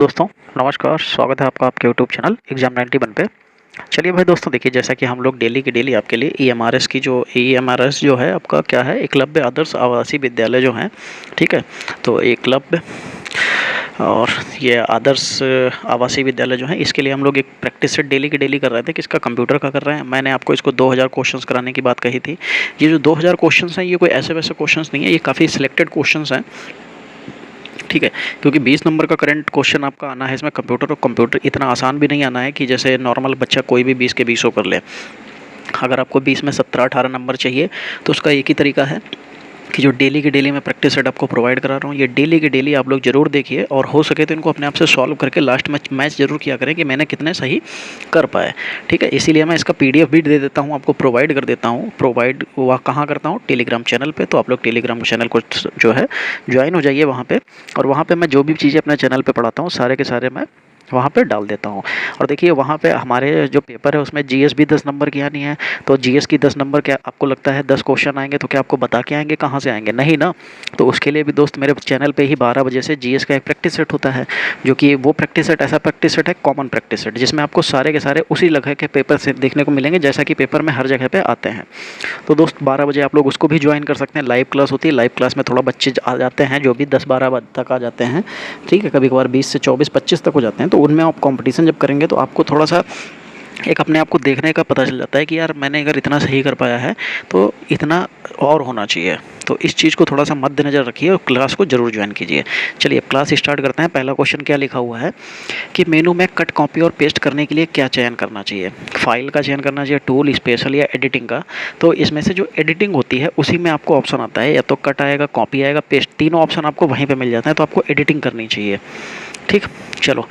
दोस्तों नमस्कार, स्वागत है आपका आपके यूट्यूब चैनल एग्जाम 91 पे। चलिए भाई दोस्तों, देखिए जैसा कि हम लोग डेली की डेली आपके लिए ईएमआरएस की जो ईएमआरएस जो है आपका क्या है, एकलव्य आदर्श आवासीय विद्यालय जो हैं, ठीक है। तो एकलव्य और ये आदर्श आवासीय विद्यालय जो है, इसके लिए हम लोग एक प्रैक्टिस सेट डेली की डेली कर रहे थे कि इसका कंप्यूटर का कर रहे हैं। मैंने आपको इसको 2000 क्वेश्चंस कराने की बात कही थी। ये जो 2000 क्वेश्चंस हैं, ये कोई ऐसे वैसे क्वेश्चंस नहीं है, ये काफ़ी सिलेक्टेड क्वेश्चंस हैं, ठीक है। क्योंकि 20 नंबर का करंट क्वेश्चन आपका आना है इसमें कंप्यूटर, और कंप्यूटर इतना आसान भी नहीं आना है कि जैसे नॉर्मल बच्चा कोई भी 20 के 20 कर ले। अगर आपको 20 में 17-18 नंबर चाहिए तो उसका एक ही तरीका है कि जो डेली की डेली मैं प्रैक्टिस सेट आपको प्रोवाइड करा रहा हूँ, ये डेली की डेली आप लोग ज़रूर देखिए, और हो सके तो इनको अपने आप से सॉल्व करके लास्ट में मैच ज़रूर किया करें कि मैंने कितने सही कर पाए, ठीक है। इसीलिए मैं इसका पीडीएफ भी दे देता हूँ, आपको प्रोवाइड कर देता हूँ। प्रोवाइड वह कहाँ करता हूँ, टेलीग्राम चैनल पे। तो आप लोग टेलीग्राम चैनल को जो है ज्वाइन हो जाइए वहाँ पे, और वहाँ पे मैं जो भी चीज़ें अपने चैनल पे पढ़ाता हूँ सारे के सारे मैं वहाँ पे डाल देता हूँ। और देखिए वहाँ पे हमारे जो पेपर है उसमें जीएस भी 10 नंबर की आनी है। तो जीएस की 10 नंबर, क्या आपको लगता है 10 क्वेश्चन आएंगे तो क्या आपको बता के आएंगे, कहाँ से आएंगे? नहीं ना। तो उसके लिए भी दोस्त मेरे चैनल पे ही 12 बजे से जीएस का एक प्रैक्टिस सेट होता है, जो कि वो प्रैक्टिस सेट ऐसा प्रैक्टिस सेट है, कॉमन प्रैक्टिस सेट, जिसमें आपको सारे के सारे उसी लगे के पेपर से देखने को मिलेंगे जैसा कि पेपर में हर जगह पे आते हैं। तो दोस्त 12 बजे आप लोग उसको भी ज्वाइन कर सकते हैं। लाइव क्लास होती है, लाइव क्लास में थोड़ा बच्चे आ जाते हैं जो भी 10-12 तक आ जाते हैं, ठीक है। कभी कभार 20 से 24-25 तक हो जाते हैं। तो उनमें आप कंपटीशन जब करेंगे तो आपको थोड़ा सा एक अपने आप को देखने का पता चल जाता है कि यार मैंने अगर इतना सही कर पाया है तो इतना और होना चाहिए। तो इस चीज़ को थोड़ा सा मद्देनज़र रखिए और क्लास को ज़रूर ज्वाइन कीजिए। चलिए अब क्लास स्टार्ट करते हैं। पहला क्वेश्चन क्या लिखा हुआ है कि मेनू में कट, कॉपी और पेस्ट करने के लिए क्या चयन करना चाहिए? फाइल का चयन करना चाहिए, टूल, स्पेशल या एडिटिंग का? तो इसमें से जो एडिटिंग होती है उसी में आपको ऑप्शन आता है, या तो कट आएगा, कॉपी आएगा, पेस्ट, तीनों ऑप्शन आपको वहीं पर मिल जाता है। तो आपको एडिटिंग करनी चाहिए, ठीक। चलो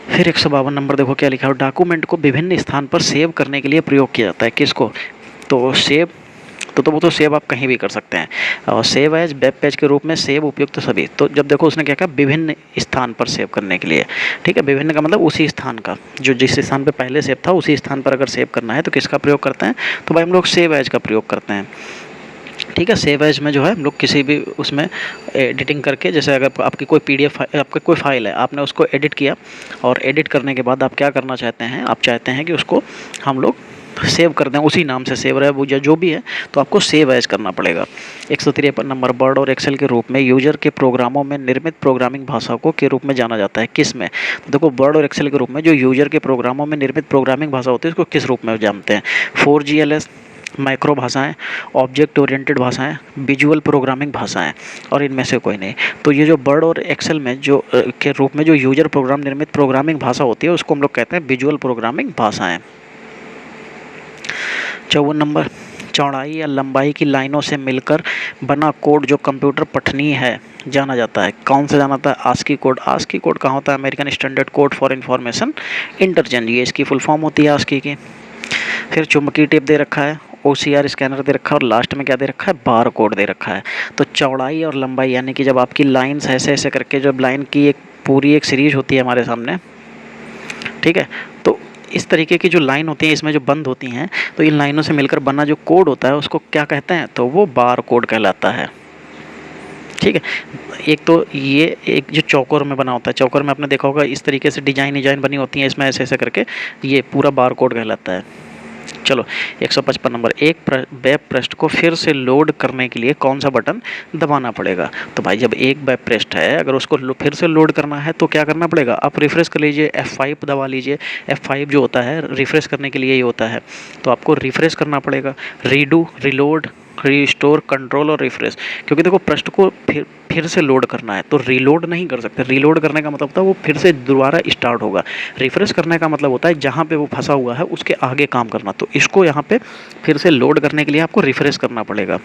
फिर 152 नंबर देखो क्या लिखा है, डॉक्यूमेंट को विभिन्न स्थान पर सेव करने के लिए प्रयोग किया जाता है, किसको? तो सेव तो वो तो सेव आप कहीं भी कर सकते हैं, और सेव एज, वेब पेज के रूप में, सेव, उपयुक्त तो सभी। तो जब देखो उसने क्या कहा, विभिन्न स्थान पर सेव करने के लिए, ठीक है। विभिन्न का मतलब उसी स्थान का, जो जिस स्थान पर पहले सेव था उसी स्थान पर अगर सेव करना है तो किसका प्रयोग करते हैं? तो भाई हम लोग सेव एज का प्रयोग करते हैं, ठीक है। सेव एज में जो है हम लोग किसी भी उसमें एडिटिंग करके, जैसे अगर आपकी कोई पीडीएफ, आपकी कोई फाइल है, आपने उसको एडिट किया, और एडिट करने के बाद आप क्या करना चाहते हैं, आप चाहते हैं कि उसको हम लोग सेव कर दें, उसी नाम से सेव रहे वो जो भी है, तो आपको सेव एज करना पड़ेगा। 153 नंबर, वर्ड और एक्सेल के रूप में यूजर के प्रोग्रामों में निर्मित प्रोग्रामिंग भाषा को के रूप में जाना जाता है, किस में? तो देखो वर्ड और एक्सेल के रूप में जो यूजर के प्रोग्रामों में निर्मित प्रोग्रामिंग भाषा होती है उसको किस रूप में जानते हैं? 4GLS, माइक्रो भाषाएं, ऑब्जेक्ट ओरिएंटेड भाषाएं, विजुअल प्रोग्रामिंग भाषाएं, और इनमें से कोई नहीं। तो ये जो वर्ड और एक्सेल में जो के रूप में जो यूजर प्रोग्राम निर्मित प्रोग्रामिंग भाषा होती है उसको हम लोग कहते हैं विजुअल प्रोग्रामिंग भाषाएं। 54 नंबर, चौड़ाई या लंबाई की लाइनों से मिलकर बना कोड जो कंप्यूटर पठनीय है जाना जाता है, कौन सा जाना जाता है? ASCII code. आस्की कोड कहाँ होता है? American standard code for information interchange, ये इसकी फुल फॉर्म होती है आस्की की। फिर चुंबकीय टेप दे रखा है, OCR स्कैनर दे रखा है, और लास्ट में क्या दे रखा है? बार कोड दे रखा है। तो चौड़ाई और लंबाई, यानी कि जब आपकी लाइन्स ऐसे ऐसे करके, जब लाइन की एक पूरी एक सीरीज होती है हमारे सामने, ठीक है, तो इस तरीके की जो लाइन होती है इसमें जो बंद होती हैं, तो इन लाइनों से मिलकर बना जो कोड होता है उसको क्या कहते हैं? तो वो बार कोड कहलाता है, ठीक है। एक तो ये एक जो चौकोर में बना होता है, चौकोर में आपने देखा होगा इस तरीके से डिजाइन बनी होती है, इसमें ऐसे ऐसे करके, ये पूरा बार कोड कहलाता है। चलो 155 नंबर, एक वेब पृष्ठ को फिर से लोड करने के लिए कौन सा बटन दबाना पड़ेगा? तो भाई जब एक वेब पृष्ठ है, अगर उसको फिर से लोड करना है तो क्या करना पड़ेगा? आप रिफ्रेश कर लीजिए, F5 दबा लीजिए। F5 जो होता है रिफ्रेश करने के लिए ही होता है, तो आपको रिफ्रेश करना पड़ेगा। रीडू, रिलोड, रीस्टोर, कंट्रोल और रिफ्रेश, क्योंकि देखो पृष्ठ को फिर से लोड करना है तो रीलोड नहीं कर सकते। रीलोड करने का मतलब होता है वो फिर से दोबारा स्टार्ट होगा। रिफ्रेश करने का मतलब होता है जहाँ पे वो फंसा हुआ है उसके आगे काम करना। तो इसको यहाँ पे फिर से लोड करने के लिए आपको रिफ्रेश करना पड़ेगा।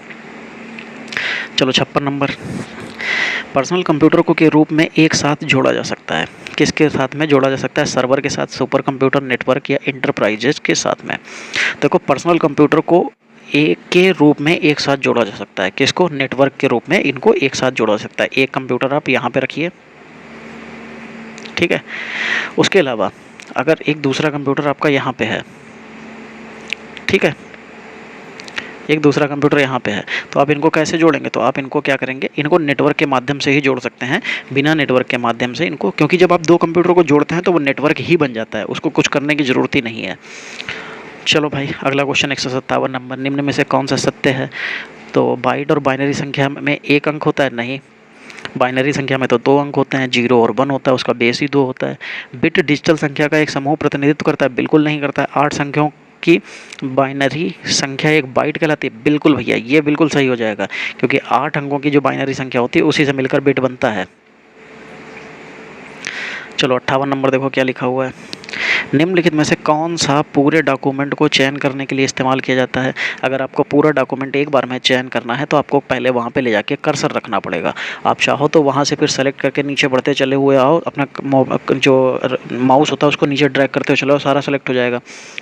चलो 56 नंबर, पर्सनल कंप्यूटर को के रूप में एक साथ जोड़ा जा सकता है, किसके साथ में जोड़ा जा सकता है? सर्वर के साथ, सुपर कंप्यूटर, नेटवर्क या इंटरप्राइजेज के साथ में। देखो पर्सनल कंप्यूटर को एक के रूप में एक साथ जोड़ा जा सकता है, किसको? नेटवर्क के रूप में इनको एक साथ जोड़ा जा सकता है। एक कंप्यूटर आप यहाँ पे रखिए, ठीक है। उसके अलावा अगर एक दूसरा कंप्यूटर आपका यहाँ पे है, ठीक है, एक दूसरा कंप्यूटर यहाँ पे है। तो आप इनको कैसे जोड़ेंगे, तो आप इनको क्या करेंगे, इनको नेटवर्क के माध्यम से ही जोड़ सकते हैं, बिना नेटवर्क के माध्यम से इनको, क्योंकि जब आप दो कंप्यूटर को जोड़ते हैं तो वो नेटवर्क ही बन जाता है, उसको कुछ करने की ज़रूरत ही नहीं है। चलो भाई अगला क्वेश्चन 157 नंबर, निम्न में से कौन सा सत्य है। तो बाइट और बाइनरी संख्या में एक अंक होता है, नहीं। बाइनरी संख्या में तो दो अंक होते हैं, 0 और 1 होता है, उसका बेस ही 2 होता है। बिट डिजिटल संख्या का एक समूह प्रतिनिधित्व करता है, बिल्कुल नहीं करता है। 8 संख्याओं की बाइनरी संख्या एक बाइट कहलाती है, बिल्कुल भैया ये बिल्कुल सही हो जाएगा, क्योंकि 8 अंकों की जो बाइनरी संख्या होती है उसी से मिलकर बिट बनता है। चलो 58 नंबर देखो क्या लिखा हुआ है, निम्नलिखित में से कौन सा पूरे डॉक्यूमेंट को चयन करने के लिए इस्तेमाल किया जाता है। अगर आपको पूरा डॉक्यूमेंट एक बार में चयन करना है तो आपको पहले वहाँ पे ले जाके कर्सर रखना पड़ेगा। आप चाहो तो वहाँ से फिर सेलेक्ट करके नीचे बढ़ते चले हुए आओ, अपना जो माउस होता है उसको नीचे ड्रैग करते हुए चलो, सारा सेलेक्ट हो जाएगा।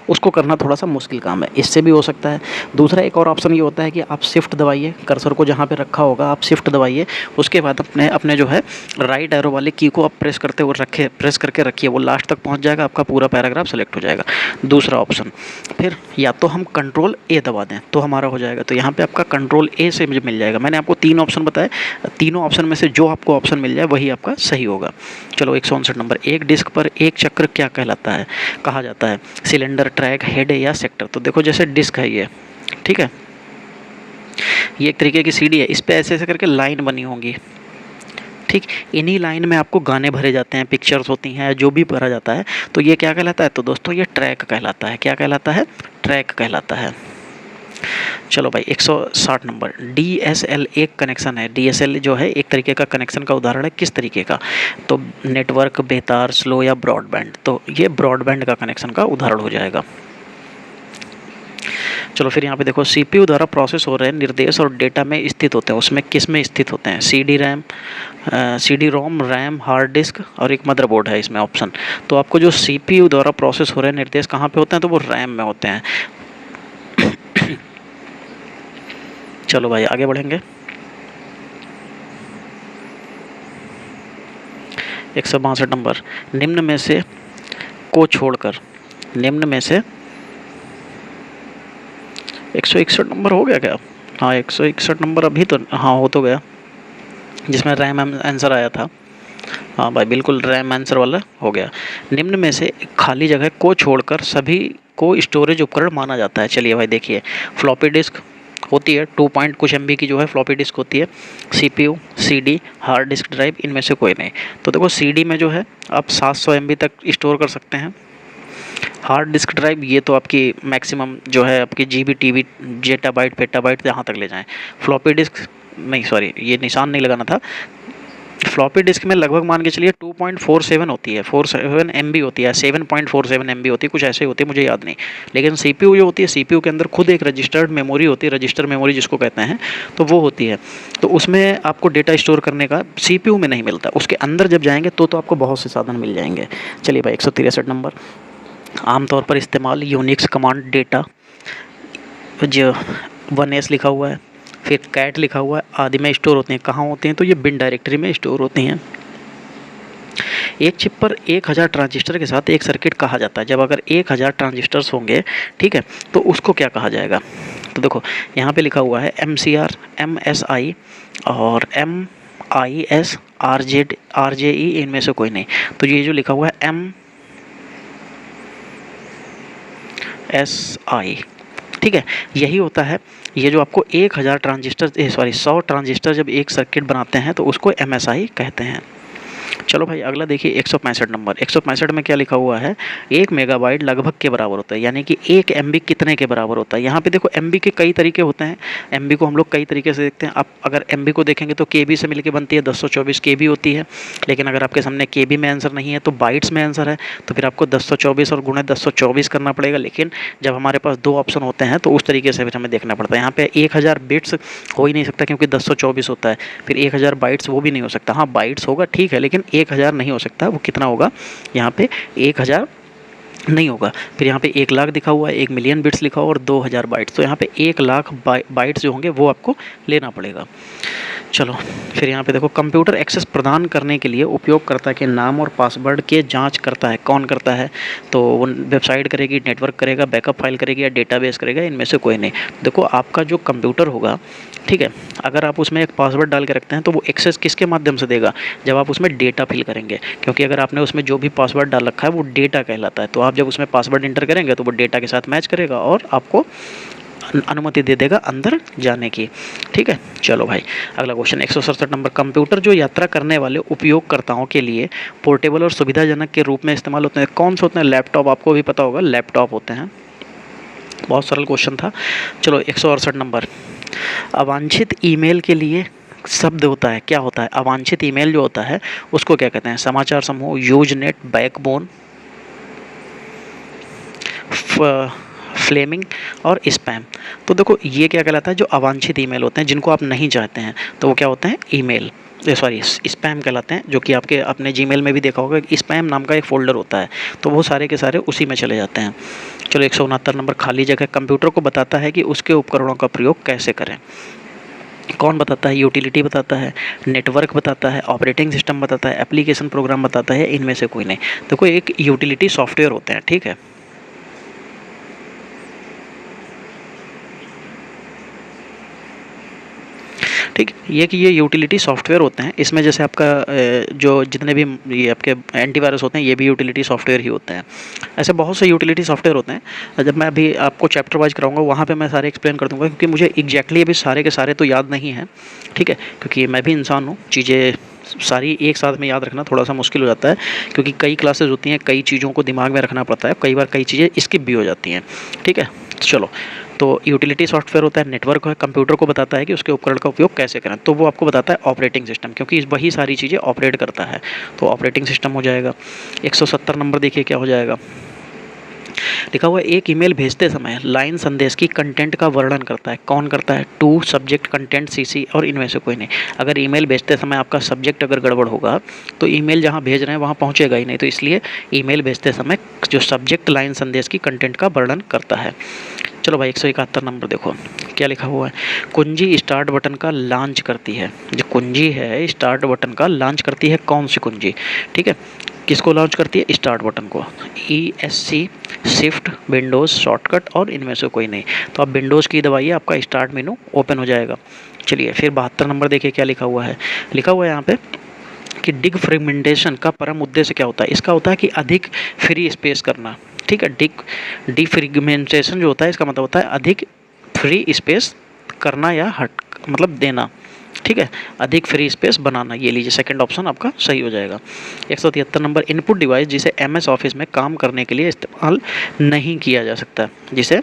उसको करना थोड़ा सा मुश्किल काम है, इससे भी हो सकता है। दूसरा एक और ऑप्शन ये होता है कि आप शिफ्ट दबाइए, कर्सर को जहाँ पर रखा होगा आप शिफ्ट दबाइए, उसके बाद अपने जो है राइट एरो वाले की को आप प्रेस करके रखिए, वो लास्ट तक पहुँच जाएगा, आपका पूरा पैराग्राफ सेलेक्ट हो जाएगा। दूसरा ऑप्शन, फिर या तो हम कंट्रोल ए दबा दें तो हमारा हो जाएगा, तो यहाँ पे आपका कंट्रोल ए से मुझे मिल जाएगा। मैंने आपको 3 ऑप्शन बताए, तीनों ऑप्शन में से जो आपको ऑप्शन मिल जाए वही आपका सही होगा। चलो 159 नंबर, एक डिस्क पर एक चक्र क्या कहलाता है, कहा जाता है, सिलेंडर, ट्रैक, हेड या सेक्टर। तो देखो जैसे डिस्क है ये, ठीक है, ये एक तरीके की सीडी है, इस पर ऐसे ऐसे करके लाइन बनी होंगी, ठीक। इन्हीं लाइन में आपको गाने भरे जाते हैं, पिक्चर्स होती हैं, जो भी भरा जाता है, तो ये क्या कहलाता है, तो दोस्तों ये ट्रैक कहलाता है। क्या कहलाता है, ट्रैक कहलाता है। चलो भाई 160 नंबर, DSL एक कनेक्शन है। DSL जो है एक तरीके का कनेक्शन का उदाहरण है, किस तरीके का, तो नेटवर्क, बेतार, स्लो या ब्रॉडबैंड, तो ये ब्रॉडबैंड का कनेक्शन का उदाहरण हो जाएगा। चलो फिर यहाँ पे देखो, CPU द्वारा प्रोसेस हो रहे निर्देश और डेटा में स्थित होते हैं, उसमें किस में स्थित होते हैं, CD रोम, रैम, हार्ड डिस्क और एक मदरबोर्ड है इसमें ऑप्शन। तो आपको जो CPU द्वारा प्रोसेस हो रहे निर्देश कहाँ पे होते हैं, तो वो रैम में होते हैं। चलो भाई आगे बढ़ेंगे, 162 नंबर, निम्न में से को छोड़कर, निम्न में से 161 नंबर हो गया क्या, हाँ 161 नंबर अभी तो, हाँ हो तो गया, जिसमें रैम आंसर आया था, हाँ भाई बिल्कुल रैम आंसर वाला हो गया। निम्न में से खाली जगह को छोड़कर सभी को स्टोरेज उपकरण माना जाता है। चलिए भाई देखिए, फ्लॉपी डिस्क होती है, 2 पॉइंट कुछ MB की जो है फ्लॉपी डिस्क होती है, CPU, CD, hard disk drive, इनमें से कोई नहीं। तो देखो CD में जो है आप 700 MB तक स्टोर कर सकते हैं। हार्ड डिस्क ड्राइव ये तो आपकी मैक्सिमम जो है आपकी GB, TB, जेटाबाइट, पेटाबाइट यहाँ तक ले जाएं। फ्लॉपी डिस्क नहीं, सॉरी ये निशान नहीं लगाना था, फ्लॉपी डिस्क में लगभग मान के चलिए 2.47 होती है, 47 MB होती है, 7.47 MB होती है, कुछ ऐसे होती है, मुझे याद नहीं। लेकिन CPU जो होती है, CPU के अंदर खुद एक रजिस्टर्ड मेमोरी होती है, रजिस्टर मेमोरी जिसको कहते हैं, तो वो होती है। तो उसमें आपको डेटा स्टोर करने का CPU में नहीं मिलता, उसके अंदर जब जाएंगे तो आपको बहुत से साधन मिल जाएंगे। चलिए भाई 163 नंबर, आमतौर पर इस्तेमाल यूनिक्स कमांड डेटा जो 1S लिखा हुआ है, फिर कैट लिखा हुआ है, आदि में स्टोर होते हैं। कहाँ होते हैं, तो ये बिन डायरेक्टरी में स्टोर होते हैं। एक चिप पर 1000 ट्रांजिस्टर के साथ एक सर्किट कहा जाता है। जब अगर 1000 ट्रांजिस्टर्स होंगे, ठीक है, तो उसको क्या कहा जाएगा, तो देखो यहाँ पे लिखा हुआ है MCR, MSI और MIS, RJE, इनमें से कोई नहीं। तो ये जो लिखा हुआ है MSI, ठीक है, यही होता है। ये जो आपको 1000 ट्रांजिस्टर, 100 ट्रांजिस्टर जब एक सर्किट बनाते हैं तो उसको MSI कहते हैं। चलो भाई अगला देखिए 165 नंबर, 165 में क्या लिखा हुआ है, 1 मेगाबाइट लगभग के बराबर होता है, यानी कि 1 MB कितने के बराबर होता है। यहाँ पे देखो MB के कई तरीके होते हैं, MB को हम लोग कई तरीके से देखते हैं। आप अगर MB को देखेंगे तो KB से मिलकर बनती है, 1024 KB होती है। लेकिन अगर आपके सामने KB में आंसर नहीं है तो बाइट्स में आंसर है, तो फिर आपको 1024 और गुणे 1024 करना पड़ेगा। लेकिन जब हमारे पास 2 ऑप्शन होते हैं तो उस तरीके से फिर हमें देखना पड़ता है। यहाँ पे 1000 बिट्स हो ही नहीं सकता क्योंकि 1024 होता है, फिर 1000 बाइट्स वो भी नहीं हो सकता। हाँ बाइट्स होगा ठीक है, लेकिन 1000 नहीं हो सकता। वो कितना होगा, यहाँ पे 1000 नहीं होगा। फिर यहाँ पे 1 लाख दिखा हुआ है, 1 मिलियन बिट्स लिखा हुआ और 2000 बाइट्स, तो यहाँ पे 1 लाख बाइट्स जो होंगे वो आपको लेना पड़ेगा। चलो फिर यहाँ पे देखो, कंप्यूटर एक्सेस प्रदान करने के लिए उपयोगकर्ता के नाम और पासवर्ड के जांच करता है। कौन करता है? तो वो वेबसाइट करेगी, नेटवर्क करेगा, बैकअप फाइल करेगी या डेटाबेस करेगा, इनमें से कोई नहीं। देखो आपका जो कंप्यूटर होगा, ठीक है, अगर आप उसमें एक पासवर्ड डाल के रखते हैं तो वो एक्सेस किसके माध्यम से देगा? जब आप उसमें डेटा फिल करेंगे, क्योंकि अगर आपने उसमें जो भी पासवर्ड डाल रखा है वो डेटा कहलाता है। तो आप जब उसमें पासवर्ड इंटर करेंगे तो वो डेटा के साथ मैच करेगा और आपको अनुमति दे देगा अंदर जाने की। ठीक है, चलो भाई अगला क्वेश्चन 167 नंबर, कंप्यूटर जो यात्रा करने वाले उपयोगकर्ताओं के लिए पोर्टेबल और सुविधाजनक के रूप में इस्तेमाल होते हैं। कौन से होते हैं? लैपटॉप, आपको भी पता होगा लैपटॉप होते हैं। बहुत सरल क्वेश्चन था। चलो 168 नंबर, अवांछित ईमेल के लिए शब्द होता है, क्या होता है? अवांछित ईमेल जो होता है उसको क्या कहते हैं? समाचार समूह, यूजनेट, बैकबोन, फ्लेमिंग और स्पैम। तो देखो ये क्या कहलाता है? जो अवांछित ईमेल होते हैं जिनको आप नहीं चाहते हैं तो वो क्या होते हैं? ईमेल, सॉरी स्पैम कहलाते हैं। जो कि आपके अपने जीमेल में भी देखा होगा, स्पैम नाम का एक फ़ोल्डर होता है, तो वो सारे के सारे उसी में चले जाते हैं। चलो 169 नंबर, खाली जगह, कंप्यूटर को बताता है कि उसके उपकरणों का प्रयोग कैसे करें। कौन बताता है? यूटिलिटी बताता है, नेटवर्क बताता है, ऑपरेटिंग सिस्टम बताता है, एप्लीकेशन प्रोग्राम बताता है, इनमें से कोई नहीं। देखो एक यूटिलिटी सॉफ्टवेयर होते हैं, ठीक है, ठीक, ये यूटिलिटी सॉफ्टवेयर होते हैं। इसमें जैसे आपका जो जितने भी ये आपके एंटीवायरस होते हैं ये भी यूटिलिटी सॉफ्टवेयर ही होते हैं। ऐसे बहुत से यूटिलिटी सॉफ्टवेयर होते हैं। जब मैं अभी आपको चैप्टर वाइज कराऊंगा वहाँ पे मैं सारे एक्सप्लेन कर दूंगा, क्योंकि मुझे एग्जैक्टली अभी सारे के सारे तो याद नहीं है, ठीक है, क्योंकि मैं भी इंसान हूँ, चीज़ें सारी एक साथ में याद रखना थोड़ा सा मुश्किल हो जाता है, क्योंकि कई क्लासेस होती हैं, कई चीज़ों को दिमाग में रखना पड़ता है, कई बार कई चीज़ें स्किप भी हो जाती हैं। ठीक है, चलो तो यूटिलिटी सॉफ्टवेयर होता है, नेटवर्क है, कंप्यूटर को बताता है कि उसके उपकरण का उपयोग कैसे करें, तो वो आपको बताता है ऑपरेटिंग सिस्टम, क्योंकि वही सारी चीज़ें ऑपरेट करता है, तो ऑपरेटिंग सिस्टम हो जाएगा। 170 नंबर देखिए क्या हो जाएगा, लिखा हुआ है एक ईमेल भेजते समय लाइन संदेश की कंटेंट का वर्णन करता है। कौन करता है? टू, सब्जेक्ट, कंटेंट, सीसी और इनमें से कोई नहीं। अगर ईमेल भेजते समय आपका सब्जेक्ट अगर गड़बड़ होगा तो ईमेल जहां भेज रहे हैं वहां पहुंचेगा ही नहीं, तो इसलिए ईमेल भेजते समय जो सब्जेक्ट लाइन संदेश की कंटेंट का वर्णन करता है। चलो भाई 171 नंबर देखो क्या लिखा हुआ है, कुंजी स्टार्ट बटन का लॉन्च करती है। जो कुंजी है स्टार्ट बटन का लॉन्च करती है, कौन सी कुंजी? ठीक है, किसको लॉन्च करती है? स्टार्ट बटन को। ESC, शिफ्ट, विंडोज़, शॉर्टकट और इनमें से कोई नहीं। तो आप विंडोज़ की दबाइए, आपका स्टार्ट मेनू ओपन हो जाएगा। चलिए फिर 72 नंबर देखिए क्या लिखा हुआ है, लिखा हुआ है यहाँ पे कि डिग फ्रेगमेंटेशन का परम उद्देश्य क्या होता है? इसका होता है कि अधिक फ्री स्पेस करना। ठीक है, डिफ्रेगमेंटेशन जो होता है इसका मतलब होता है अधिक फ्री स्पेस करना या हट मतलब देना। ठीक है, अधिक फ्री स्पेस बनाना, ये लीजिए सेकंड ऑप्शन आपका सही हो जाएगा। 173 नंबर, इनपुट डिवाइस जिसे MS ऑफिस में काम करने के लिए इस्तेमाल नहीं किया जा सकता, जिसे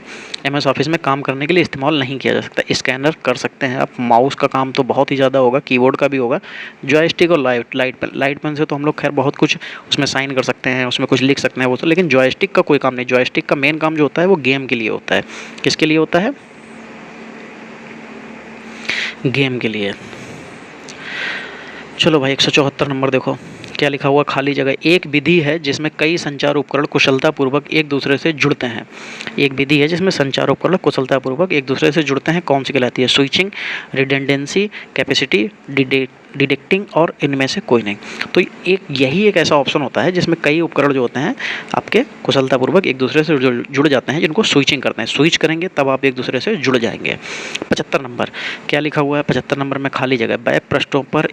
MS ऑफिस में काम करने के लिए इस्तेमाल नहीं किया जा सकता। स्कैनर कर सकते हैं आप, माउस का काम तो बहुत ही ज़्यादा होगा, कीबोर्ड का भी होगा, जॉयस्टिक और लाइट पेन से तो हम लोग खैर बहुत कुछ उसमें साइन कर सकते हैं, उसमें कुछ लिख सकते हैं वो तो, लेकिन जॉयस्टिक का कोई काम नहीं। जॉयस्टिक का मेन काम जो होता है वो गेम के लिए होता है। किसके लिए होता है? गेम के लिए। चलो भाई 174 नंबर देखो क्या लिखा हुआ, खाली जगह, एक विधि है जिसमें कई संचार उपकरण कुशलतापूर्वक एक दूसरे से जुड़ते हैं। एक विधि है जिसमें संचार उपकरण कुशलतापूर्वक एक दूसरे से जुड़ते हैं, कौन सी कहलाती है? स्विचिंग, रिडंडेंसी, कैपेसिटी, डिटेक्टिंग और इनमें से कोई नहीं। तो यही एक ऐसा ऑप्शन होता है जिसमें कई उपकरण जो होते हैं आपके कुशलतापूर्वक एक दूसरे से जुड़ जाते हैं, जिनको स्विचिंग करते हैं। स्विच करेंगे तब आप एक दूसरे से जुड़ जाएंगे। 75 नंबर क्या लिखा हुआ है? 75 नंबर में खाली जगह, वेब पृष्ठों पर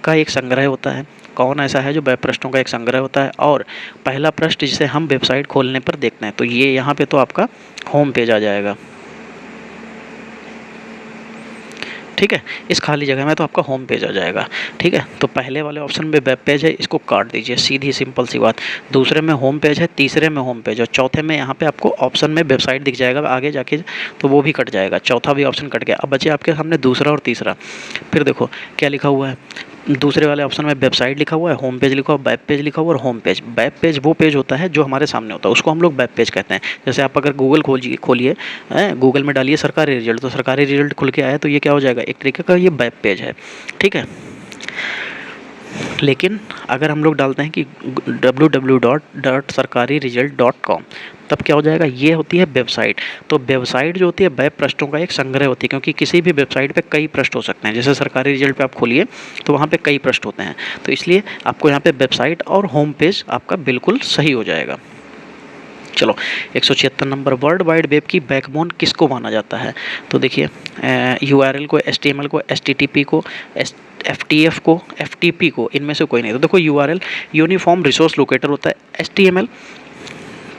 का एक संग्रह होता है। कौन ऐसा है जो वेब पृष्ठों का एक संग्रह होता है? और पहला पृष्ठ जिसे हम वेबसाइट खोलने पर देखते हैं, तो ये यहाँ पे तो आपका होम पेज आ जाएगा। ठीक है, इस खाली जगह में तो आपका होम पेज आ जाएगा। ठीक है, तो पहले वाले ऑप्शन में वेब पेज है, इसको काट दीजिए, सीधी सिंपल सी बात। दूसरे में होम पेज है, तीसरे में होम पेज है, चौथे में यहाँ पे आपको ऑप्शन में वेबसाइट दिख जाएगा आगे जाके, तो वो भी कट जाएगा, चौथा भी ऑप्शन कट गया। अब बचे आपके सामने दूसरा और तीसरा। फिर देखो क्या लिखा हुआ है, दूसरे वाले ऑप्शन में वेबसाइट लिखा हुआ है, होम पेज लिखा हुआ है, वेब पेज लिखा हुआ है और होम पेज। वेब पेज वो पेज होता है जो हमारे सामने होता है, उसको हम लोग वेब पेज कहते हैं। जैसे आप अगर गूगल खोलिए गूगल में डालिए सरकारी रिजल्ट, तो सरकारी रिजल्ट खुल के आया तो ये क्या हो जाएगा? एक तरीके का ये वेब पेज है। ठीक है, लेकिन अगर हम लोग डालते हैं कि www.sarkariresult.com, तब क्या हो जाएगा, ये होती है वेबसाइट। तो वेबसाइट जो होती है वेब पृष्ठों का एक संग्रह होती है, क्योंकि किसी भी वेबसाइट पे कई पृष्ठ हो सकते हैं। जैसे सरकारी रिजल्ट पे आप खोलिए तो वहाँ पे कई पृष्ठ होते हैं, तो इसलिए आपको यहाँ पे वेबसाइट और होम पेज आपका बिल्कुल सही हो जाएगा। चलो 176 नंबर, वर्ल्ड वाइड वेब की बैकबोन किसको माना जाता है? तो देखिए URL को, HTML को, HTTP को, FTF को, FTP को, इनमें से कोई नहीं। तो देखो URL यूनिफॉर्म रिसोर्स लोकेटर होता है, HTML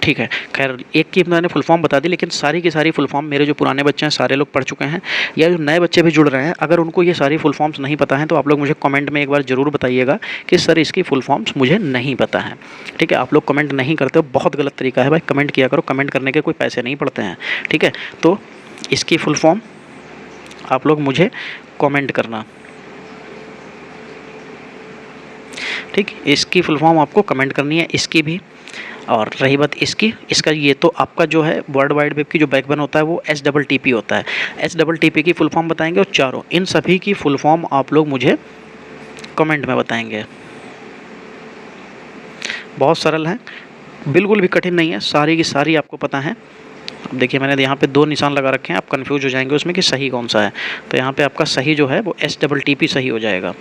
ठीक है। खैर एक की मैंने फुल फॉर्म बता दी, लेकिन सारी की सारी फुल फॉर्म मेरे जो पुराने बच्चे हैं सारे लोग पढ़ चुके हैं, या जो नए बच्चे भी जुड़ रहे हैं, अगर उनको ये सारी फुल फॉर्म्स नहीं पता हैं तो आप लोग मुझे कमेंट में एक बार ज़रूर बताइएगा कि सर इसकी फुल फॉर्म्स मुझे नहीं पता है। ठीक है, आप लोग कमेंट नहीं करते हो, बहुत गलत तरीका है भाई, कमेंट किया करो, कमेंट करने के कोई पैसे नहीं पड़ते हैं। ठीक है, तो इसकी फुल फॉर्म आप लोग मुझे कमेंट करना, ठीक, इसकी फुल फॉर्म आपको कमेंट करनी है, इसकी भी। और रही बात इसकी, इसका ये तो आपका जो है वर्ल्ड वाइड वेब की जो बैकबोन होता है वो HTTP होता है। HTTP की फुल फॉर्म बताएंगे, और चारों इन सभी की फुल फॉर्म आप लोग मुझे कमेंट में बताएंगे। बहुत सरल है, बिल्कुल भी कठिन नहीं है, सारी की सारी आपको पता है। अब देखिए मैंने यहाँ पे 2 निशान लगा रखे हैं, आप कंफ्यूज हो जाएंगे उसमें कि सही कौन सा है। तो यहाँ पे आपका सही जो है वो HTTP सही हो जाएगा।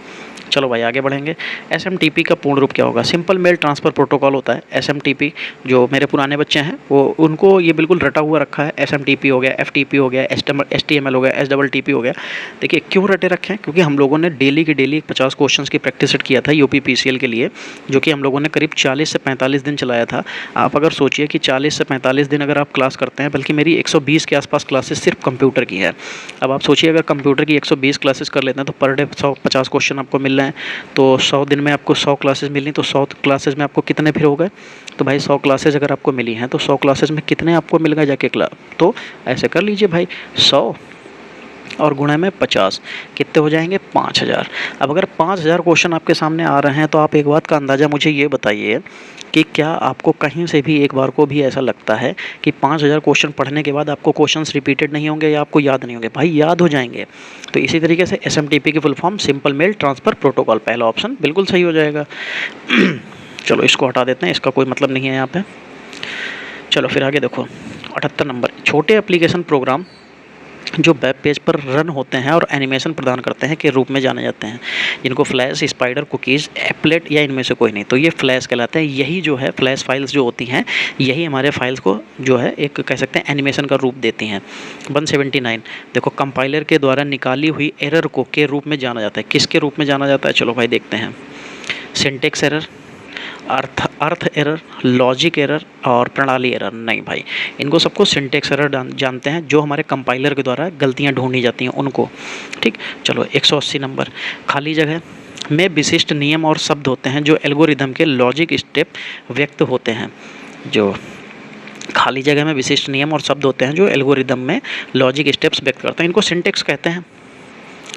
चलो भाई आगे बढ़ेंगे। SMTP का पूर्ण रूप क्या होगा? सिंपल मेल ट्रांसफ़र प्रोटोकॉल होता है SMTP। जो मेरे पुराने बच्चे हैं वो उनको ये बिल्कुल रटा हुआ रखा है, SMTP हो गया, FTP हो गया, HTML हो गया, HTTP हो गया। देखिए क्यों रटे रखे हैं, क्योंकि हम लोगों ने डेली की डेली 50 क्वेश्चन की प्रैक्टिस सेट किया था UPPCL के लिए, जो कि हम लोगों ने करीब 40 से 45 दिन चलाया था। आप अगर सोचिए कि 40 से 45 दिन अगर आप क्लास करते हैं, बल्कि मेरी 120 के आसपास क्लासेस सिर्फ कंप्यूटर की है। अब आप सोचिए अगर कंप्यूटर की 120 क्लासेस कर लेते हैं तो पर डे 150 क्वेश्चन आपको मिल रहे हैं, तो 100 दिन में आपको 100 क्लासेस मिली, तो 100 क्लासेस में आपको कितने फिर हो गए? तो भाई 100 क्लासेस अगर आपको मिली हैं तो 100 क्लासेस में कितने आपको मिल गए जाके क्लास? तो ऐसे कर लीजिए भाई, 100 और गुणा में 50 कितने हो जाएंगे? 5000। अब अगर 5000 क्वेश्चन आपके सामने आ रहे हैं तो आप एक बात का अंदाज़ा मुझे ये बताइए कि क्या आपको कहीं से भी एक बार को भी ऐसा लगता है कि 5000 क्वेश्चन पढ़ने के बाद आपको क्वेश्चंस रिपीटेड नहीं होंगे या आपको याद नहीं होंगे? भाई याद हो जाएंगे। तो इसी तरीके से SMTP की full form simple mail transfer protocol, पहला ऑप्शन बिल्कुल सही हो जाएगा। चलो इसको हटा देते हैं, इसका कोई मतलब नहीं है यहाँ पे। चलो फिर आगे देखो 78 नंबर, छोटे एप्लीकेशन प्रोग्राम जो वेब पेज पर रन होते हैं और एनिमेशन प्रदान करते हैं के रूप में जाने जाते हैं, जिनको फ्लैश, स्पाइडर, कुकीज़, एप्लेट या इनमें से कोई नहीं। तो ये फ्लैश कहलाते हैं। यही जो है फ्लैश फाइल्स जो होती हैं, यही हमारे फाइल्स को जो है एक कह सकते हैं एनिमेशन का रूप देती हैं। 179 देखो, कंपाइलर के द्वारा निकाली हुई एरर को के रूप में जाना जाता है। किसके रूप में जाना जाता है? चलो भाई देखते हैं। सिंटेक्स एरर, अर्थ एरर, लॉजिक एरर और प्रणाली एरर। नहीं भाई, इनको सबको सिंटेक्स एरर जानते हैं, जो हमारे कंपाइलर के द्वारा गलतियां ढूंढी जाती हैं उनको। ठीक, चलो 180 नंबर, खाली जगह में विशिष्ट नियम और शब्द होते हैं जो एल्गोरिदम के लॉजिक स्टेप व्यक्त होते हैं। जो खाली जगह में विशिष्ट नियम और शब्द होते हैं जो एल्गोरिदम में लॉजिक स्टेप्स व्यक्त करते हैं, इनको सिंटेक्स कहते हैं।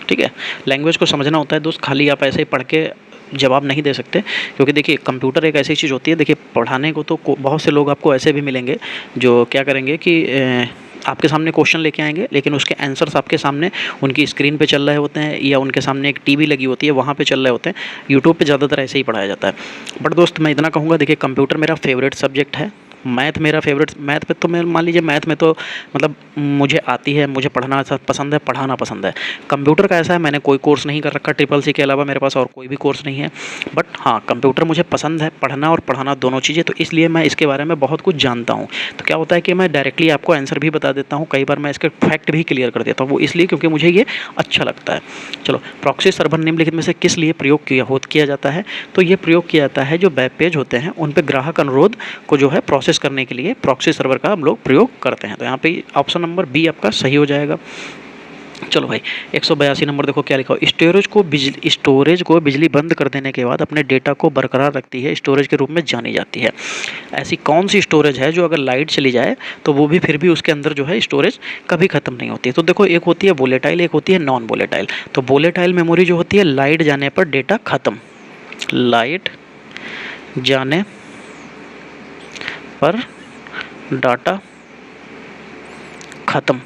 ठीक है, लैंग्वेज को समझना होता है दोस्त, खाली आप ऐसे ही पढ़ के जवाब नहीं दे सकते। क्योंकि देखिए कंप्यूटर एक ऐसी चीज़ होती है, देखिए पढ़ाने को तो बहुत से लोग आपको ऐसे भी मिलेंगे जो क्या करेंगे कि आपके सामने क्वेश्चन लेके आएंगे, लेकिन उसके आंसर्स आपके सामने उनकी स्क्रीन पे चल रहे होते हैं, या उनके सामने एक टीवी लगी होती है वहाँ पे चल रहे होते हैं। यूट्यूब पे ज़्यादातर ऐसे ही पढ़ाया जाता है। बट दोस्त मैं इतना कहूँगा, देखिए कंप्यूटर मेरा फेवरेट सब्जेक्ट है, मैथ मेरा फेवरेट, मैथ पे तो मैं मान लीजिए मैथ में तो मतलब मुझे आती है, मुझे पढ़ना पसंद है, पढ़ाना पसंद है। कंप्यूटर का ऐसा है, मैंने कोई कोर्स नहीं कर रखा, SSC के अलावा मेरे पास और कोई भी कोर्स नहीं है। बट हाँ, कंप्यूटर मुझे पसंद है, पढ़ना और पढ़ाना दोनों चीज़ें, तो इसलिए मैं इसके बारे में बहुत कुछ जानता हूँ। तो क्या होता है कि मैं डायरेक्टली आपको आंसर भी बता देता हूँ, कई बार मैं इसके फैक्ट भी क्लियर कर देता हूँ, वो इसलिए क्योंकि मुझे ये अच्छा लगता है। चलो, प्रॉक्सी सर्वर निम्नलिखित में से किस लिए प्रयोग किया जाता है? तो ये प्रयोग किया जाता है जो वेब पेज होते हैं उन पर ग्राहक अनुरोध को जो है प्रोसेस करने के लिए प्रॉक्सी सर्वर का हम लोग प्रयोग करते हैं। तो यहाँ पे ऑप्शन नंबर बी आपका सही हो जाएगा। चलो भाई 182 नंबर देखो क्या लिखा हो, स्टोरेज को बिजली बंद कर देने के बाद अपने डेटा को बरकरार रखती है, स्टोरेज के रूप में जानी जाती है। ऐसी कौन सी स्टोरेज है जो अगर लाइट चली जाए तो वो भी फिर भी उसके अंदर जो है स्टोरेज कभी ख़त्म नहीं होती? तो देखो, एक होती है वोलेटाइल, एक होती है नॉन वोलेटाइल। तो वोलेटाइल मेमोरी जो होती है, लाइट जाने पर डेटा ख़त्म, लाइट जाने पर डाटा ख़त्म।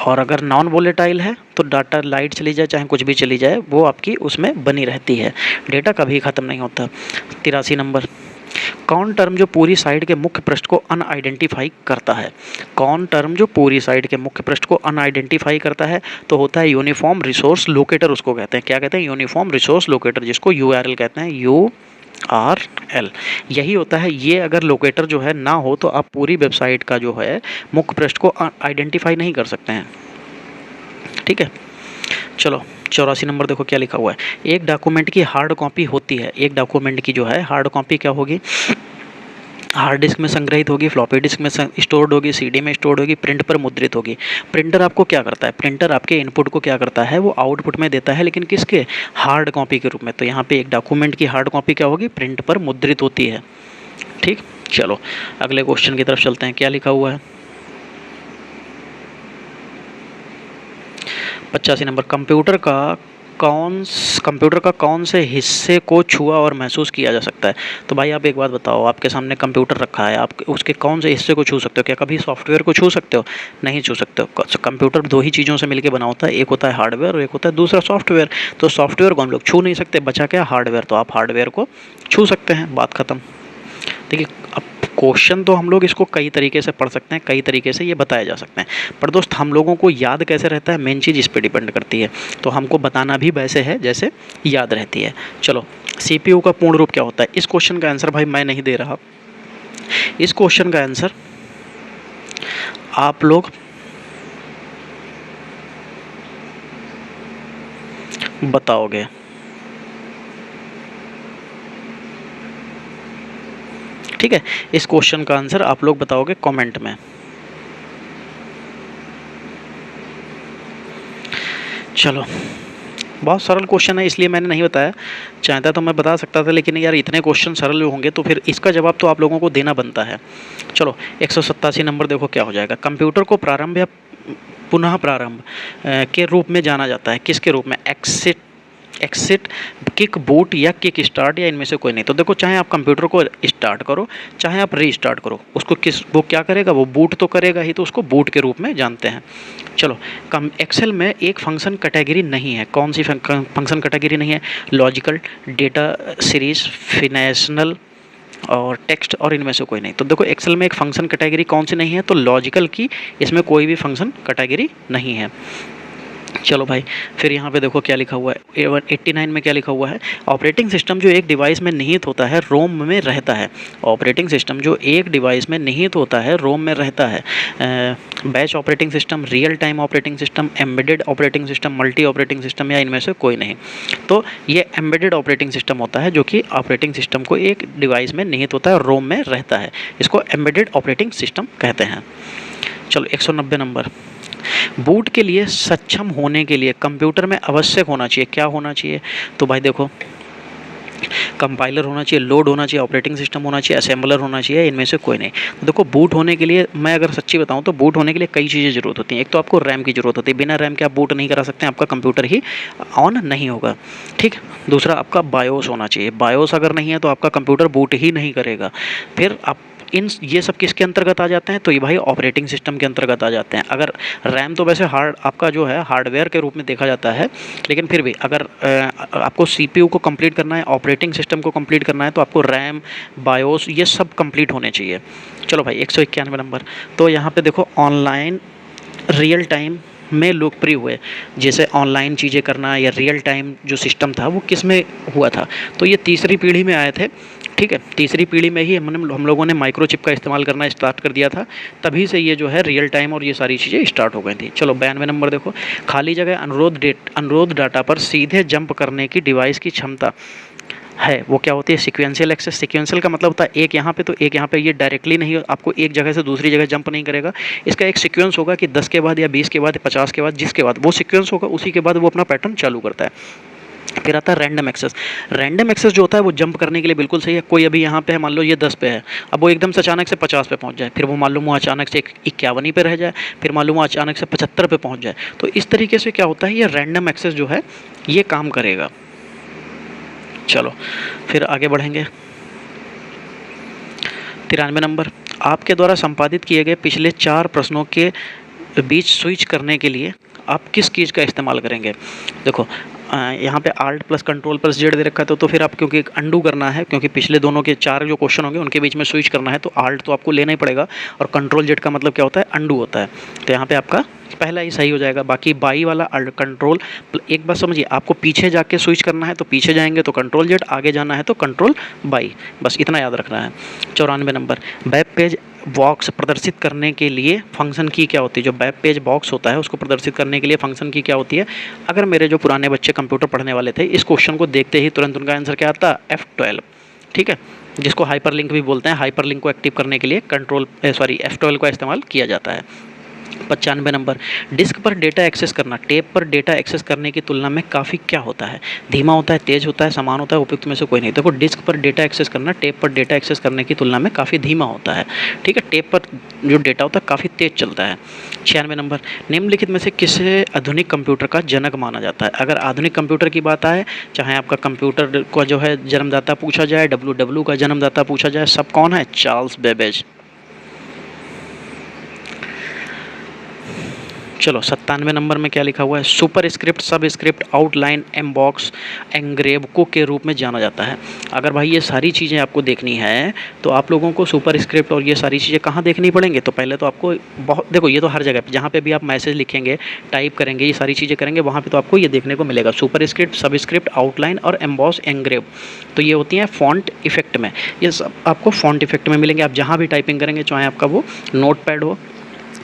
और अगर नॉन वोलेटाइल है तो डाटा लाइट चली जाए चाहे कुछ भी चली जाए वो आपकी उसमें बनी रहती है, डेटा कभी ख़त्म नहीं होता। 83 नंबर, कौन टर्म जो पूरी साइट के मुख्य पृष्ठ को अनआइडेंटिफाई करता है? कौन टर्म जो पूरी साइट के मुख्य पृष्ठ को अनआइडेंटिफाई करता है? तो होता है यूनिफॉर्म रिसोर्स लोकेटर, उसको कहते हैं। क्या कहते हैं? यूनिफॉर्म रिसोर्स लोकेटर, जिसको यूआरएल कहते हैं, URL। यही होता है। ये अगर लोकेटर जो है ना हो तो आप पूरी वेबसाइट का जो है मुख्य पृष्ठ को आइडेंटिफाई नहीं कर सकते हैं। ठीक है, चलो 84 नंबर देखो क्या लिखा हुआ है। एक डॉक्यूमेंट की हार्ड कॉपी होती है, एक डॉक्यूमेंट की जो है हार्ड कॉपी क्या होगी? हार्ड डिस्क में संग्रहित होगी, फ्लॉपी डिस्क में स्टोर्ड होगी, सीडी में स्टोर्ड होगी, प्रिंट पर मुद्रित होगी। प्रिंटर आपको क्या करता है? प्रिंटर आपके इनपुट को क्या करता है? वो आउटपुट में देता है, लेकिन किसके? हार्ड कॉपी के रूप में। तो यहाँ पे एक डॉक्यूमेंट की हार्ड कॉपी क्या होगी? प्रिंट पर मुद्रित होती है। ठीक, चलो अगले क्वेश्चन की तरफ चलते हैं। क्या लिखा हुआ है? 85 नंबर, कंप्यूटर का कौन से हिस्से को छुआ और महसूस किया जा सकता है? तो भाई आप एक बात बताओ, आपके सामने कंप्यूटर रखा है, आप उसके कौन से हिस्से को छू सकते हो? क्या कभी सॉफ्टवेयर को छू सकते हो? नहीं छू सकते हो। कंप्यूटर दो ही चीज़ों से मिलकर बना होता है, एक होता है हार्डवेयर और एक होता है दूसरा सॉफ्टवेयर। तो सॉफ्टवेयर को हम लोग छू नहीं सकते, बचा क्या? हार्डवेयर। तो आप हार्डवेयर को छू सकते हैं, बात ख़त्म। देखिए, अब क्वेश्चन तो हम लोग इसको कई तरीके से पढ़ सकते हैं, कई तरीके से ये बताए जा सकते हैं, पर दोस्त हम लोगों को याद कैसे रहता है, मेन चीज़ इस पे डिपेंड करती है। तो हमको बताना भी वैसे है जैसे याद रहती है। चलो, सीपीयू का पूर्ण रूप क्या होता है? इस क्वेश्चन का आंसर भाई मैं नहीं दे रहा, इस क्वेश्चन का आंसर आप लोग बताओगे। ठीक है, इस क्वेश्चन का आंसर आप लोग बताओगे कमेंट में। चलो, बहुत सरल क्वेश्चन है इसलिए मैंने नहीं बताया, चाहता तो मैं बता सकता था, लेकिन यार इतने क्वेश्चन सरल होंगे तो फिर इसका जवाब तो आप लोगों को देना बनता है। चलो 187 नंबर देखो क्या हो जाएगा। कंप्यूटर को प्रारंभ या पुनः प्रारंभ के रूप में जाना जाता है, किसके रूप में? एक्सिट, किक बूट या किक स्टार्ट, या इनमें से कोई नहीं। तो देखो, चाहे आप कंप्यूटर को स्टार्ट करो चाहे आप रीस्टार्ट करो, उसको वो क्या करेगा? वो बूट तो करेगा ही, तो उसको बूट के रूप में जानते हैं। चलो, एक्सेल में एक फंक्शन कैटेगरी नहीं है, कौन सी फंक्शन कैटेगरी नहीं है? लॉजिकल, डेटा सीरीज, फिनेंशियल और टेक्स्ट, और इनमें से कोई नहीं। तो देखो, एक्सेल में एक फंक्शन कैटेगरी कौन सी नहीं है? तो लॉजिकल की, इसमें कोई भी फंक्शन कैटेगरी नहीं है। चलो भाई, फिर यहाँ पे देखो क्या लिखा हुआ है। 89 में क्या लिखा हुआ है? ऑपरेटिंग सिस्टम जो एक डिवाइस में निहित होता है रोम में रहता है। ऑपरेटिंग सिस्टम जो एक डिवाइस में निहित होता है रोम में रहता है। Batch operating system, real time operating system, embedded operating system, multi operating system, या इनमें से कोई नहीं। तो ये एम्बेडेड ऑपरेटिंग सिस्टम होता है, जो कि ऑपरेटिंग सिस्टम को एक डिवाइस में निहित होता है, रोम में रहता है, इसको एम्बेडेड ऑपरेटिंग सिस्टम कहते हैं। चलो 190 नंबर, बूट के लिए सक्षम होने के लिए कंप्यूटर में आवश्यक होना चाहिए, क्या होना चाहिए? तो भाई देखो, कंपाइलर होना चाहिए, लोड होना चाहिए, ऑपरेटिंग सिस्टम होना चाहिए, असेंबलर होना चाहिए, इनमें से कोई नहीं। तो देखो, बूट होने के लिए मैं अगर सच्ची बताऊं तो बूट होने के लिए कई चीज़ें ज़रूरत होती हैं। एक तो आपको रैम की ज़रूरत होती है, बिना रैम के आप बूट नहीं करा सकते हैं, आपका कंप्यूटर ही ऑन नहीं होगा। ठीक, दूसरा आपका बायोस होना चाहिए, बायोस अगर नहीं है तो आपका कंप्यूटर बूट ही नहीं करेगा। फिर आप ये सब किसके अंतर्गत आ जाते हैं? तो ये भाई ऑपरेटिंग सिस्टम के अंतर्गत आ जाते हैं। अगर रैम तो वैसे आपका जो है हार्डवेयर के रूप में देखा जाता है, लेकिन फिर भी अगर आपको सीपीयू को कंप्लीट करना है, ऑपरेटिंग सिस्टम को कंप्लीट करना है, तो आपको रैम, बायोस, ये सब कंप्लीट होने चाहिए। चलो भाई 191 नंबर, तो यहाँ पे देखो, ऑनलाइन रियल टाइम में लोकप्रिय हुए, जैसे ऑनलाइन चीज़ें करना या रियल टाइम जो सिस्टम था वो किस में हुआ था? तो ये तीसरी पीढ़ी में आए थे। ठीक है, तीसरी पीढ़ी में ही हम लोगों ने माइक्रोचिप का इस्तेमाल करना स्टार्ट कर दिया था, तभी से ये जो है रियल टाइम और ये सारी चीज़ें स्टार्ट हो गई थी। चलो 92 नंबर देखो, खाली जगह अनुरोध डाटा पर सीधे जंप करने की डिवाइस की क्षमता है, वो क्या होती है? Sequential access. सीक्वेंशियल का मतलब होता है एक यहाँ पे तो एक यहाँ पे, ये डायरेक्टली नहीं, आपको एक जगह से दूसरी जगह जंप नहीं करेगा। इसका एक सीक्वेंस होगा कि 10 के बाद या 20 के बाद 50 के बाद, जिसके बाद वो सीक्वेंस होगा उसी के बाद वो अपना पैटर्न चालू करता है। फिर आता है रैंडम एक्सेस। रैंडम एक्सेस जो होता है वो जंप करने के लिए बिल्कुल सही है। कोई अभी यहाँ पे है, मान लो ये 10 पे है, अब वो एकदम से अचानक से 50 पे पहुँच जाए, फिर वो मालूम वो अचानक से 51 पे रह जाए, फिर मालूम वो अचानक से 75 पे पहुँच जाए। तो इस तरीके से क्या होता है, ये रैंडम एक्सेस जो है ये काम करेगा। चलो फिर आगे बढ़ेंगे। 93 नंबर, आपके द्वारा संपादित किए गए पिछले 4 प्रश्नों के बीच स्विच करने के लिए आप किस चीज़ का इस्तेमाल करेंगे। देखो यहाँ पे Alt plus control plus Z दे रखा है, तो फिर आप क्योंकि अंडू करना है, क्योंकि पिछले दोनों के 4 जो क्वेश्चन होंगे उनके बीच में स्विच करना है, तो Alt तो आपको लेना ही पड़ेगा, और कंट्रोल जेड का मतलब क्या होता है, अंडू होता है। तो यहाँ पे आपका पहला ही सही हो जाएगा। बाकी बाई वाला कंट्रोल, एक बात समझिए, आपको पीछे जाके स्विच करना है तो पीछे जाएंगे तो कंट्रोल जेड, आगे जाना है तो कंट्रोल बाई, बस इतना याद रखना है। 94 नंबर, वेब पेज बॉक्स प्रदर्शित करने के लिए फंक्शन की क्या होती है। जो वेब पेज बॉक्स होता है उसको प्रदर्शित करने के लिए फंक्शन की क्या होती है। अगर मेरे जो पुराने बच्चे कंप्यूटर पढ़ने वाले थे, इस क्वेश्चन को देखते ही तुरंत उनका आंसर क्या आता, F12, ठीक है, जिसको हाइपरलिंक भी बोलते हैं। हाइपरलिंक को एक्टिव करने के लिए F12 का इस्तेमाल किया जाता है। 95 नंबर, डिस्क पर डेटा एक्सेस करना टेप पर डेटा एक्सेस करने की तुलना में काफ़ी क्या होता है, धीमा होता है, तेज होता है, समान होता है, उपयुक्त में से कोई नहीं। देखो डिस्क पर डेटा एक्सेस करना टेप पर डेटा एक्सेस करने की तुलना में काफ़ी धीमा होता है, ठीक है। टेप पर जो डेटा होता है काफ़ी तेज चलता है। 96 नंबर, निम्नलिखित में से किसे आधुनिक कंप्यूटर का जनक माना जाता है। अगर आधुनिक कंप्यूटर की बात आए, चाहे आपका कंप्यूटर का जो है जन्मदाता पूछा जाए, WW का जन्मदाता पूछा जाए, सब कौन है, चार्ल्स बेबेज। चलो 97 नंबर में क्या लिखा हुआ है, सुपर स्क्रिप्ट, सब स्क्रिप्ट, आउटलाइन, एम्बॉक्स, एंग्रेवको के रूप में जाना जाता है। अगर भाई ये सारी चीज़ें आपको देखनी है तो आप लोगों को सुपर स्क्रिप्ट और ये सारी चीज़ें कहाँ देखनी पड़ेंगे। तो पहले तो आपको देखो, ये तो हर जगह पे जहाँ पे भी आप मैसेज लिखेंगे, टाइप करेंगे, ये सारी चीज़ें करेंगे, वहाँ पर तो आपको ये देखने को मिलेगा, सुपर स्क्रिप्ट, सब स्क्रिप्ट, आउटलाइन और एम्बॉस, एंग्रेव। तो ये होती हैं फॉन्ट इफेक्ट में, ये सब आपको फॉन्ट इफेक्ट में मिलेंगे। आप जहाँ भी टाइपिंग करेंगे, चाहे आपका वो नोट पैड हो,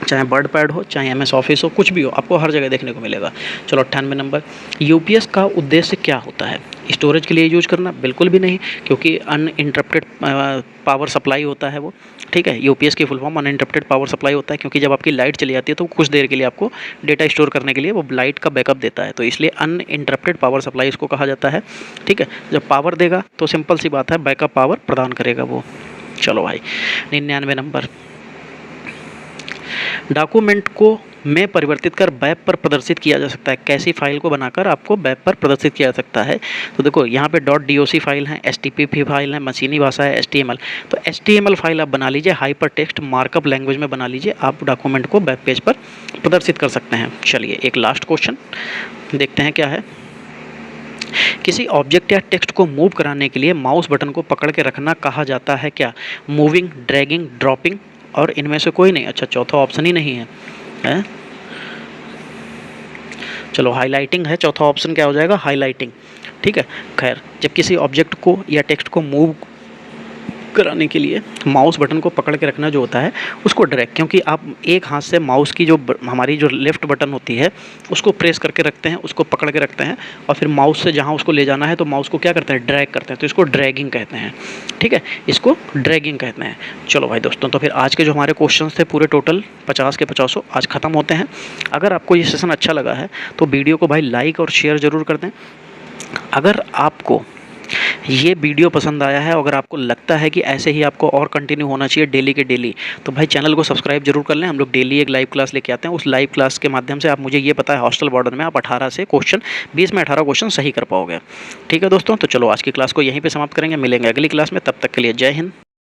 चाहे वर्ड पैड हो, चाहे MS ऑफिस हो, कुछ भी हो, आपको हर जगह देखने को मिलेगा। चलो 98 नंबर, UPS का उद्देश्य क्या होता है। स्टोरेज के लिए यूज करना, बिल्कुल भी नहीं, क्योंकि अनइंटरप्टेड पावर सप्लाई होता है वो, ठीक है। UPS की full form uninterrupted power supply होता है, क्योंकि जब आपकी लाइट चली जाती है तो कुछ देर के लिए आपको डेटा स्टोर करने के लिए वो लाइट का बैकअप देता है, तो इसलिए अनइंटरप्टेड पावर सप्लाई इसको कहा जाता है, ठीक है। जब पावर देगा तो सिंपल सी बात है, बैकअप पावर प्रदान करेगा वो। चलो भाई 99 नंबर, डॉक्यूमेंट को में परिवर्तित कर वेब पर प्रदर्शित किया जा सकता है। कैसी फाइल को बनाकर आपको वेब पर प्रदर्शित किया जा सकता है। तो देखो यहाँ पे .doc फाइल है, HTTP फाइल है, मशीनी भाषा है HTML। तो HTML फाइल आप बना लीजिए, हाइपर टेक्स्ट मार्कअप लैंग्वेज में बना लीजिए, आप डॉक्यूमेंट को वेब पेज पर प्रदर्शित कर सकते हैं। चलिए एक लास्ट क्वेश्चन देखते हैं क्या है। किसी ऑब्जेक्ट या टेक्स्ट को मूव कराने के लिए माउस बटन को पकड़ के रखना कहा जाता है क्या, मूविंग, ड्रैगिंग, ड्रॉपिंग, और इनमें से कोई नहीं। अच्छा, चौथा ऑप्शन ही नहीं है। चलो हाईलाइटिंग है, चौथा ऑप्शन क्या हो जाएगा, हाईलाइटिंग, ठीक है। खैर, जब किसी ऑब्जेक्ट को या टेक्स्ट को मूव कराने के लिए माउस बटन को पकड़ के रखना जो होता है उसको ड्रैग, क्योंकि आप एक हाथ से माउस की जो हमारी जो लेफ्ट बटन होती है उसको प्रेस करके रखते हैं, उसको पकड़ के रखते हैं, और फिर माउस से जहां उसको ले जाना है तो माउस को क्या करते हैं, ड्रैग करते हैं, तो इसको ड्रैगिंग कहते हैं, ठीक है, इसको ड्रैगिंग कहते हैं। चलो भाई दोस्तों, तो फिर आज के जो हमारे क्वेश्चन थे पूरे टोटल 50 के 50 आज ख़त्म होते हैं। अगर आपको ये सेशन अच्छा लगा है तो वीडियो को भाई लाइक और शेयर ज़रूर कर दें। अगर आपको ये वीडियो पसंद आया है, अगर आपको लगता है कि ऐसे ही आपको और कंटिन्यू होना चाहिए डेली के डेली, तो भाई चैनल को सब्सक्राइब जरूर कर लें। हम लोग डेली एक लाइव क्लास लेके आते हैं, उस लाइव क्लास के माध्यम से आप, मुझे ये पता है हॉस्टल बॉर्डर में आप 18 से क्वेश्चन 20 में 18 क्वेश्चन सही कर पाओगे, ठीक है दोस्तों। तो चलो आज की क्लास को यहीं पर समाप्त करेंगे, मिलेंगे अगली क्लास में, तब तक के लिए जय हिंद।